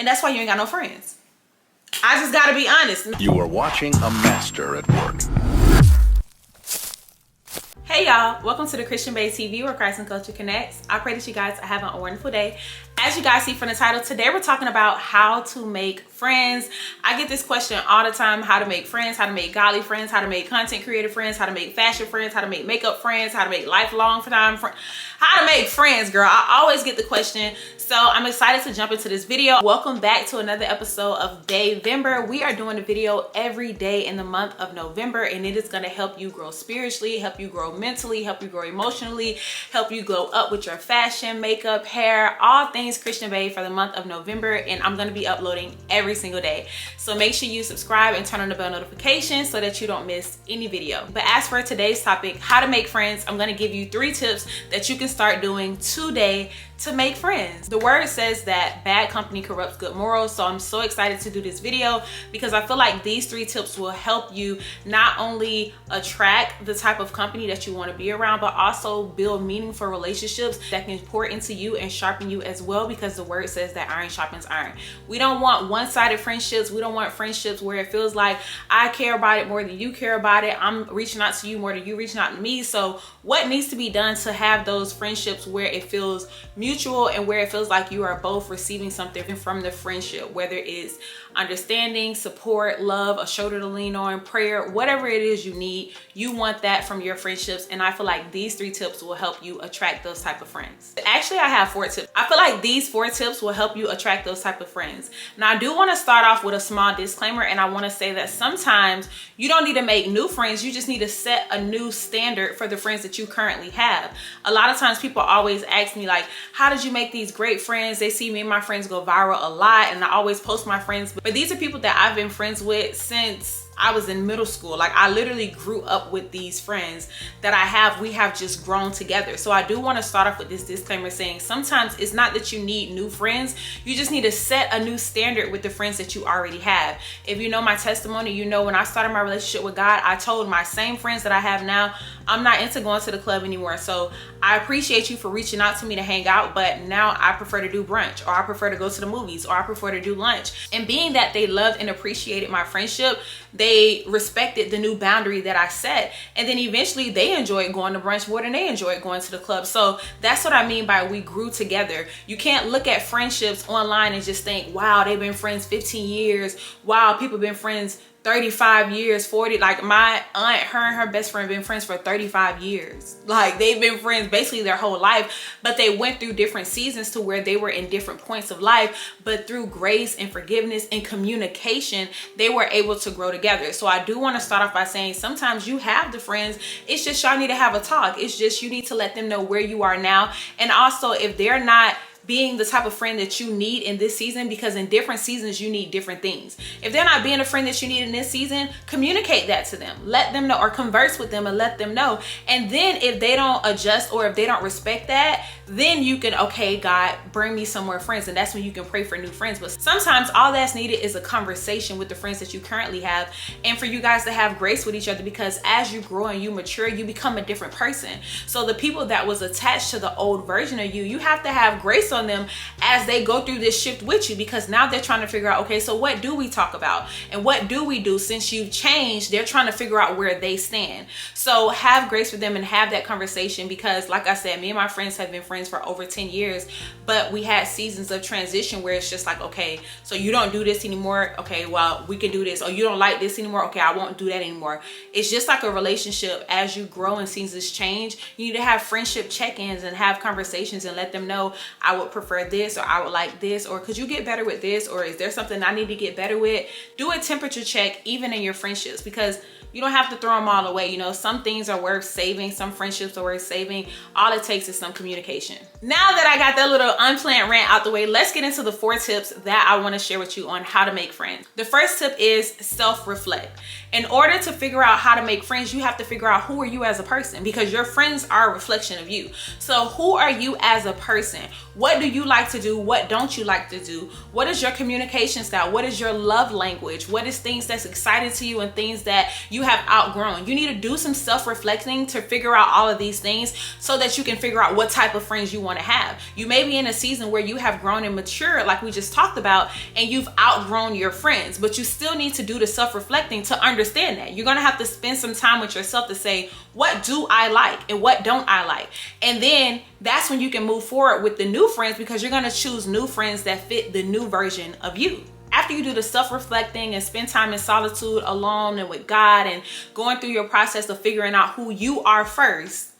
And that's why you ain't got no friends. I just gotta be honest. You are watching a master at work. Hey y'all, welcome to the Christian Baes TV where Christ and Culture connects. I pray that you guys are having a wonderful day. As you guys see from the title, today we're talking about how to make friends. I get this question all the time: how to make friends, how to make godly friends, how to make content creator friends, how to make fashion friends, how to make makeup friends, how to make lifelong time friends, how to make friends, girl. I always get the question. So I'm excited to jump into this video. Welcome back to another episode of Baevember. We are doing a video every day in the month of November, and it is going to help you grow spiritually, help you grow mentally, help you grow emotionally, help you glow up with your fashion, makeup, hair, all things Christian Bae for the month of November. And I'm going to be uploading every single day. So make sure you subscribe and turn on the bell notification so that you don't miss any video. But as for today's topic, how to make friends, I'm going to give you 3 tips that you can start doing today to make friends. The word says that bad company corrupts good morals. So I'm so excited to do this video because I feel like these 3 tips will help you not only attract the type of company that you want to be around, but also build meaningful relationships that can pour into you and sharpen you as well, because the word says that iron sharpens iron. We don't want one-sided friendships. We don't want friendships where it feels like I care about it more than you care about it. I'm reaching out to you more than you reaching out to me. So what needs to be done to have those friendships where it feels mutual and where it feels like you are both receiving something from the friendship, whether it's understanding, support, love, a shoulder to lean on, prayer, whatever it is you need, you want that from your friendships. And I feel like these 3 tips will help you attract those type of friends. Actually, I have 4 tips. I feel like these 4 tips will help you attract those type of friends. Now, I do want to start off with a small disclaimer, and I want to say that sometimes you don't need to make new friends. You just need to set a new standard for the friends that you currently have. A lot of times people always ask me like, how did you make these great friends? They see me and my friends go viral a lot, and I always post my friends. But these are people that I've been friends with since I was in middle school. Like, I literally grew up with these friends that I have. We have just grown together. So I do want to start off with this disclaimer saying sometimes it's not that you need new friends. You just need to set a new standard with the friends that you already have. If you know my testimony, you know when I started my relationship with God, I told my same friends that I have now, I'm not into going to the club anymore. So I appreciate you for reaching out to me to hang out, but now I prefer to do brunch, or I prefer to go to the movies, or I prefer to do lunch. And being that they loved and appreciated my friendship, they respected the new boundary that I set. And then eventually they enjoyed going to brunch more than they enjoyed going to the club. So that's what I mean by we grew together. You can't look at friendships online and just think, wow, they've been friends 15 years. Wow, people have been friends 35 years, 40. Like my aunt, her and her best friend been friends for 35 years. Like they've been friends basically their whole life, but they went through different seasons to where they were in different points of life, but through grace and forgiveness and communication, they were able to grow together. So I do want to start off by saying sometimes you have the friends, it's just y'all need to have a talk. It's just you need to let them know where you are now. And also if they're not being the type of friend that you need in this season, because in different seasons you need different things. If they're not being a friend that you need in this season, communicate that to them. Let them know, or converse with them and let them know. And then if they don't adjust or if they don't respect that, then you can, okay, God, bring me some more friends. And that's when you can pray for new friends. But sometimes all that's needed is a conversation with the friends that you currently have, and for you guys to have grace with each other, because as you grow and you mature, you become a different person. So the people that was attached to the old version of you, you have to have grace on them as they go through this shift with you, because now they're trying to figure out, okay, so what do we talk about and what do we do since you've changed? They're trying to figure out where they stand. So have grace with them and have that conversation, because like I said, me and my friends have been friends for over 10 years, but we had seasons of transition where it's just like, okay, so you don't do this anymore. Okay, well, we can do this. Or you don't like this anymore. Okay, I won't do that anymore. It's just like a relationship. As you grow and seasons change, you need to have friendship check-ins and have conversations and let them know, I would prefer this, or I would like this, or could you get better with this, or is there something I need to get better with? Do a temperature check even in your friendships, because you don't have to throw them all away. You know, some things are worth saving, some friendships are worth saving. All it takes is some communication. Now that I got that little unplanned rant out the way, let's get into the 4 tips that I want to share with you on how to make friends. The first tip is self-reflect. In order to figure out how to make friends, you have to figure out who are you as a person, because your friends are a reflection of you. So who are you as a person? What do you like to do? What don't you like to do? What is your communication style? What is your love language? What is things that's exciting to you and things that you you have outgrown. You need to do some self-reflecting to figure out all of these things so that you can figure out what type of friends you want to have. You may be in a season where you have grown and matured, like we just talked about, and you've outgrown your friends, but you still need to do the self-reflecting to understand that. You're going to have to spend some time with yourself to say, what do I like and what don't I like? And then that's when you can move forward with the new friends, because you're going to choose new friends that fit the new version of you. After you do the self-reflecting and spend time in solitude alone and with God and going through your process of figuring out who you are first,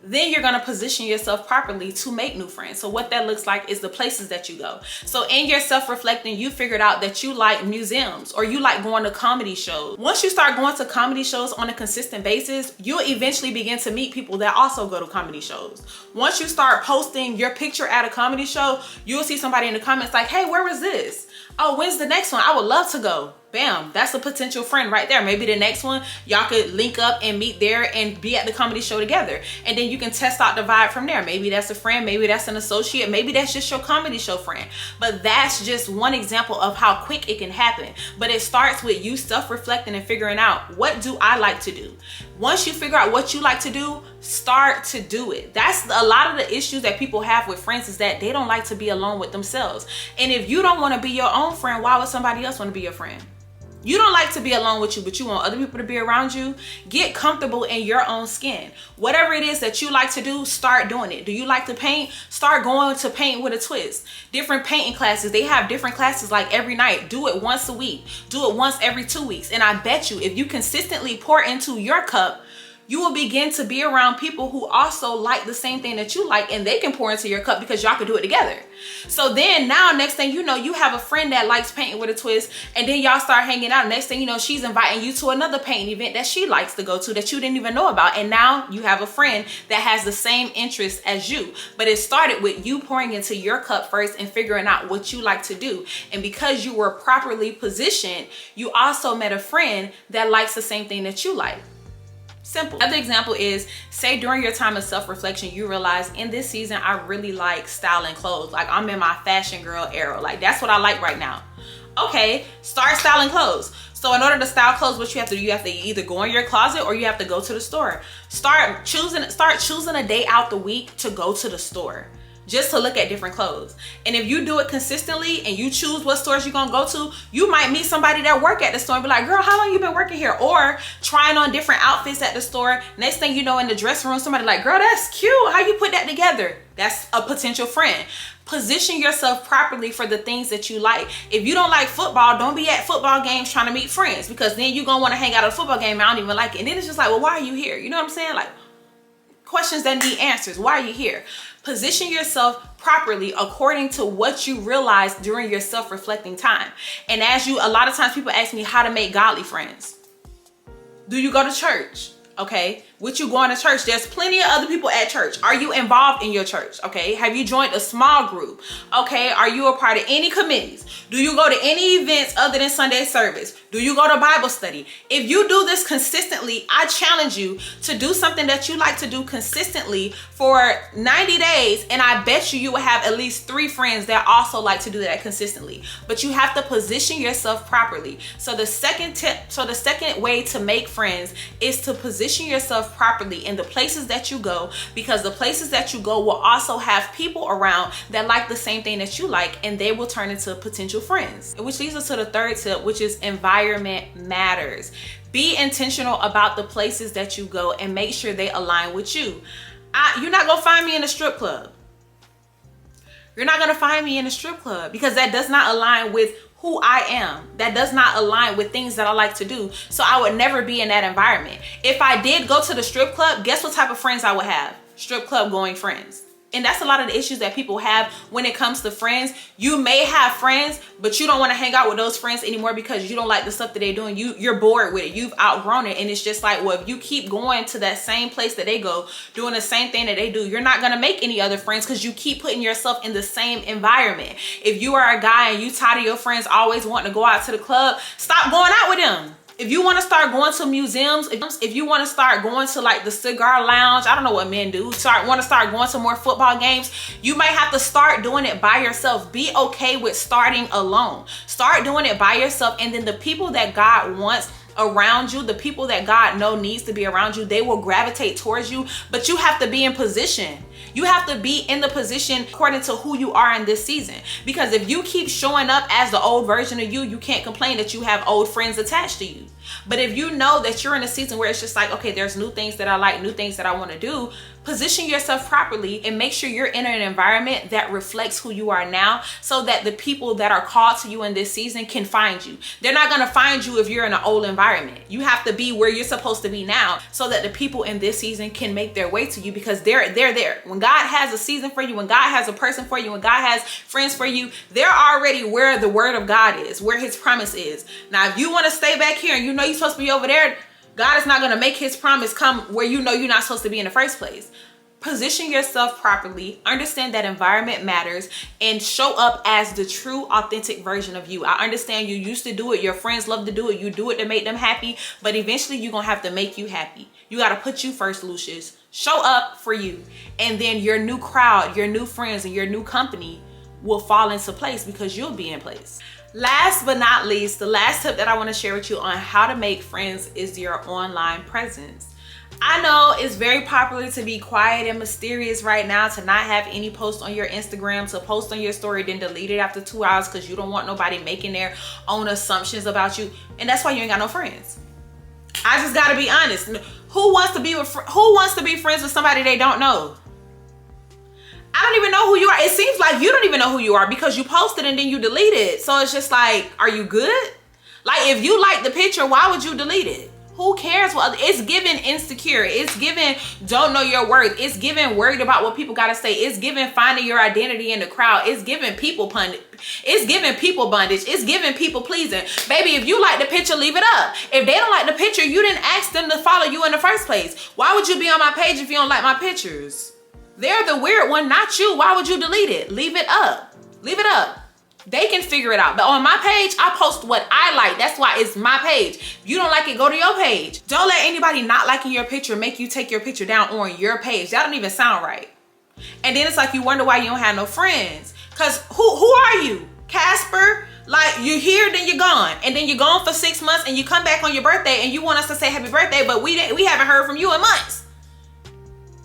then you're going to position yourself properly to make new friends. So what that looks like is the places that you go. So in your self-reflecting, you figured out that you like museums or you like going to comedy shows. Once you start going to comedy shows on a consistent basis, you'll eventually begin to meet people that also go to comedy shows. Once you start posting your picture at a comedy show, you'll see somebody in the comments like, hey, where was this? Oh, when's the next one? I would love to go. Bam, that's a potential friend right there. Maybe the next one, y'all could link up and meet there and be at the comedy show together. And then you can test out the vibe from there. Maybe that's a friend, maybe that's an associate, maybe that's just your comedy show friend. But that's just one example of how quick it can happen. But it starts with you self-reflecting and figuring out, what do I like to do? Once you figure out what you like to do, start to do it. That's a lot of the issues that people have with friends, is that they don't like to be alone with themselves. And if you don't want to be your own friend, why would somebody else want to be your friend? You don't like to be alone with you, but you want other people to be around you. Get comfortable in your own skin. Whatever it is that you like to do, start doing it. Do you like to paint? Start going to paint with a twist. Different painting classes. They have different classes like every night. Do it once a week. Do it once every 2 weeks. And I bet you, if you consistently pour into your cup, you will begin to be around people who also like the same thing that you like, and they can pour into your cup because y'all can do it together. So then now, next thing you know, you have a friend that likes painting with a twist, and then y'all start hanging out. Next thing you know, she's inviting you to another painting event that she likes to go to that you didn't even know about. And now you have a friend that has the same interests as you. But it started with you pouring into your cup first and figuring out what you like to do. And because you were properly positioned, you also met a friend that likes the same thing that you like. Simple. Another example is, say during your time of self-reflection, you realize, in this season, I really like styling clothes. Like, I'm in my fashion girl era. Like, that's what I like right now. Okay, start styling clothes. So in order to style clothes, what you have to do, you have to either go in your closet or you have to go to the store. Start choosing a day out the week to go to the store, just to look at different clothes. And if you do it consistently and you choose what stores you're gonna go to, you might meet somebody that work at the store and be like, girl, how long you been working here? Or trying on different outfits at the store. Next thing you know, in the dressing room, somebody like, girl, that's cute. How you put that together? That's a potential friend. Position yourself properly for the things that you like. If you don't like football, don't be at football games trying to meet friends, because then you're gonna wanna hang out at a football game and I don't even like it. And then it's just like, well, why are you here? You know what I'm saying? Like, questions that need answers. Why are you here? Position yourself properly according to what you realize during your self-reflecting time. And a lot of times people ask me how to make godly friends. Do you go to church? Okay, with you going to church, there's plenty of other people at church. Are you involved in your church? Okay, have you joined a small group? Okay, are you a part of any committees? Do you go to any events other than Sunday service? Do you go to Bible study? If you do this consistently, I challenge you to do something that you like to do consistently for 90 days, and I bet you will have at least 3 friends that also like to do that consistently. But you have to position yourself properly. So the second way to make friends is to position yourself properly in the places that you go, because the places that you go will also have people around that like the same thing that you like, and they will turn into potential friends. Which leads us to the third tip, which is environment matters. Be intentional about the places that you go and make sure they align with you. You're not gonna find me in a strip club. You're not gonna find me in a strip club because that does not align with who I am. That does not align with things that I like to do. So I would never be in that environment. If I did go to the strip club, guess what type of friends I would have? Strip club going friends. And that's a lot of the issues that people have when it comes to friends. You may have friends, but you don't want to hang out with those friends anymore because you don't like the stuff that they're doing. You're bored with it. You've outgrown it. And it's just like, well, if you keep going to that same place that they go, doing the same thing that they do, you're not going to make any other friends because you keep putting yourself in the same environment. If you are a guy and you tired of your friends always wanting to go out to the club, stop going out with them. If you want to start going to museums, if you want to start going to like the cigar lounge, I don't know what men do, want to start going to more football games, you might have to start doing it by yourself. Be okay with starting alone. Start doing it by yourself, and then the people that God wants around you, the people that God knows needs to be around you, they will gravitate towards you, but you have to be in position. You have to be in the position according to who you are in this season. Because if you keep showing up as the old version of you, you can't complain that you have old friends attached to you. But if you know that you're in a season where it's just like, okay, there's new things that I like, new things that I want to do, position yourself properly and make sure you're in an environment that reflects who you are now, so that the people that are called to you in this season can find you. They're not going to find you if you're in an old environment. You have to be where you're supposed to be now, so that the people in this season can make their way to you, because they're there. When God has a season for you, when God has a person for you, when God has friends for you, they're already where the word of God is, where his promise is. Now, if you want to stay back here and you know you're supposed to be over there, God is not going to make his promise come where you know you're not supposed to be in the first place. Position yourself properly, understand that environment matters, and show up as the true, authentic version of you. I understand you used to do it. Your friends love to do it. You do it to make them happy, but eventually you're going to have to make you happy. You got to put you first, Lucius. Show up for you. And then your new crowd, your new friends, and your new company will fall into place because you'll be in place. Last but not least, the last tip that I want to share with you on how to make friends is your online presence. I know it's very popular to be quiet and mysterious right now, to not have any posts on your Instagram, to post on your story, then delete it after 2 hours because you don't want nobody making their own assumptions about you. And that's why you ain't got no friends. I just got to be honest. Who wants to be friends with somebody they don't know? I don't even know who you are. It seems like you don't even know who you are because you posted and then you delete it. So it's just like, are you good? Like, if you like the picture, why would you delete it? Who cares? Well, it's given insecure. It's given don't know your worth. It's given worried about what people got to say. It's given finding your identity in the crowd. It's given people pundit. It's given people bondage. It's given people pleasing. Baby, if you like the picture, leave it up. If they don't like the picture, you didn't ask them to follow you in the first place. Why would you be on my page if you don't like my pictures? They're the weird one, not you. Why would you delete it? Leave it up. Leave it up. They can figure it out. But on my page, I post what I like. That's why it's my page. If you don't like it, go to your page. Don't let anybody not liking your picture make you take your picture down on your page. That don't even sound right. And then it's like you wonder why you don't have no friends. Because who are you? Casper? Like, you're here, then you're gone. And then you're gone for 6 months and you come back on your birthday and you want us to say happy birthday, but we haven't heard from you in months.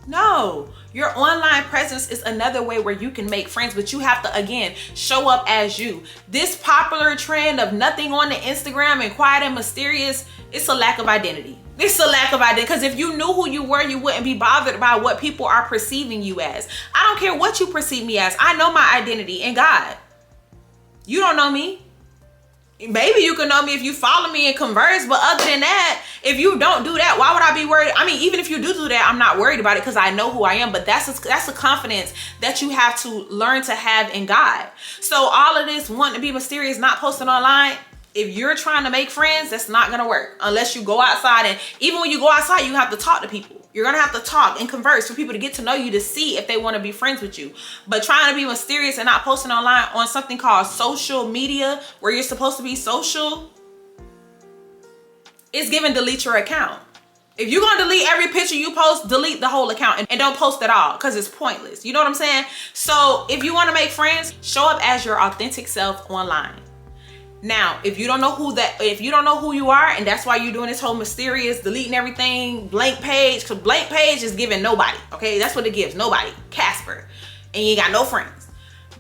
No. Your online presence is another way where you can make friends, but you have to, again, show up as you. This popular trend of nothing on the Instagram and quiet and mysterious, it's a lack of identity. It's a lack of identity, because if you knew who you were, you wouldn't be bothered by what people are perceiving you as. I don't care what you perceive me as. I know my identity in God. You don't know me. Maybe you can know me if you follow me and converse, but other than that, if you don't do that, why would I be worried? I mean, even if you do that, I'm not worried about it because I know who I am, but that's a confidence that you have to learn to have in God. So all of this wanting to be mysterious, not posting online, if you're trying to make friends, that's not going to work unless you go outside. And even when you go outside, you have to talk to people. You're going to have to talk and converse for people to get to know you, to see if they want to be friends with you. But trying to be mysterious and not posting online on something called social media, where you're supposed to be social, it's given delete your account. If you're going to delete every picture you post, delete the whole account and don't post at all, because it's pointless. You know what I'm saying? So if you want to make friends, show up as your authentic self online. Now, if you don't know who you are, and that's why you're doing this whole mysterious, deleting everything, blank page, because blank page is giving nobody, okay? That's what it gives, nobody, Casper, and you ain't got no friends.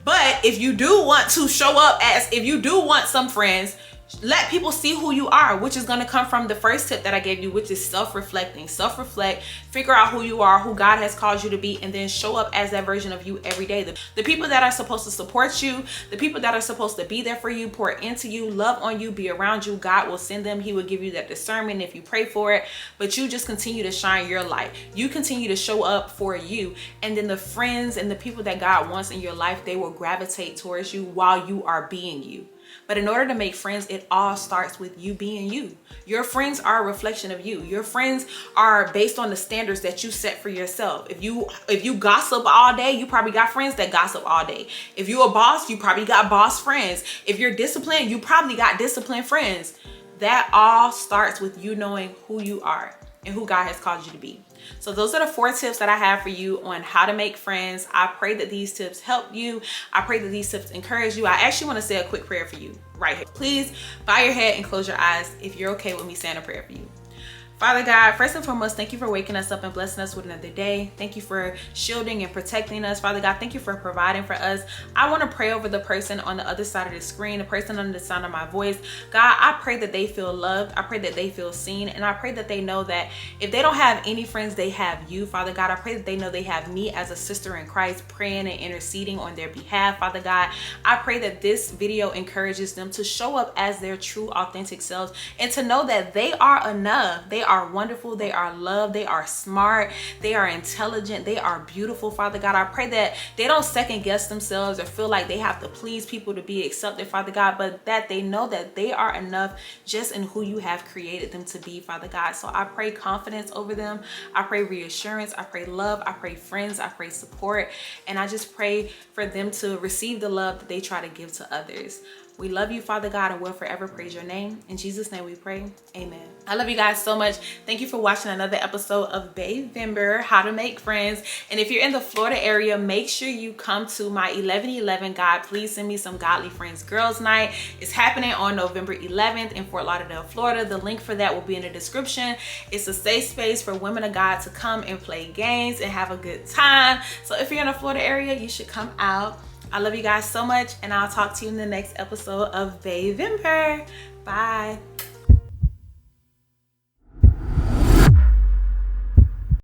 But if you do want to show up if you do want some friends, let people see who you are, which is going to come from the first tip that I gave you, which is self-reflecting. Self-reflect, figure out who you are, who God has called you to be, and then show up as that version of you every day. The people that are supposed to support you, the people that are supposed to be there for you, pour into you, love on you, be around you, God will send them. He will give you that discernment if you pray for it. But you just continue to shine your light. You continue to show up for you. And then the friends and the people that God wants in your life, they will gravitate towards you while you are being you. But in order to make friends, it all starts with you being you. Your friends are a reflection of you. Your friends are based on the standards that you set for yourself. If you gossip all day, you probably got friends that gossip all day. If you're a boss, you probably got boss friends. If you're disciplined, you probably got disciplined friends. That all starts with you knowing who you are. and who God has called you to be. So those are the 4 tips that I have for you on how to make friends. I pray that these tips help you. I pray that these tips encourage you. I actually want to say a quick prayer for you right here. Please bow your head and close your eyes if you're okay with me saying a prayer for you. Father God, first and foremost, thank you for waking us up and blessing us with another day. Thank you for shielding and protecting us. Father God, thank you for providing for us. I want to pray over the person on the other side of the screen, the person under the sound of my voice. God, I pray that they feel loved. I pray that they feel seen. And I pray that they know that if they don't have any friends, they have you. Father God, I pray that they know they have me as a sister in Christ praying and interceding on their behalf. Father God, I pray that this video encourages them to show up as their true, authentic selves and to know that they are enough. They are wonderful, they are loved, they are smart, they are intelligent, they are beautiful. Father God, I pray that they don't second guess themselves or feel like they have to please people to be accepted, Father God, but that they know that they are enough just in who you have created them to be, Father God. So I pray confidence over them. I pray reassurance. I pray love. I pray friends. I pray support. And I just pray for them to receive the love that they try to give to others. We love you, Father God, and we'll forever praise your name. In Jesus' name we pray. Amen. I love you guys so much. Thank you for watching another episode of Baevember, How to Make Friends. And if you're in the Florida area, make sure you come to my 11/11 God. Please send me some Godly Friends Girls Night. It's happening on November 11th in Fort Lauderdale, Florida. The link for that will be in the description. It's a safe space for women of God to come and play games and have a good time. So if you're in the Florida area, you should come out. I love you guys so much, and I'll talk to you in the next episode of Baevember. Bye.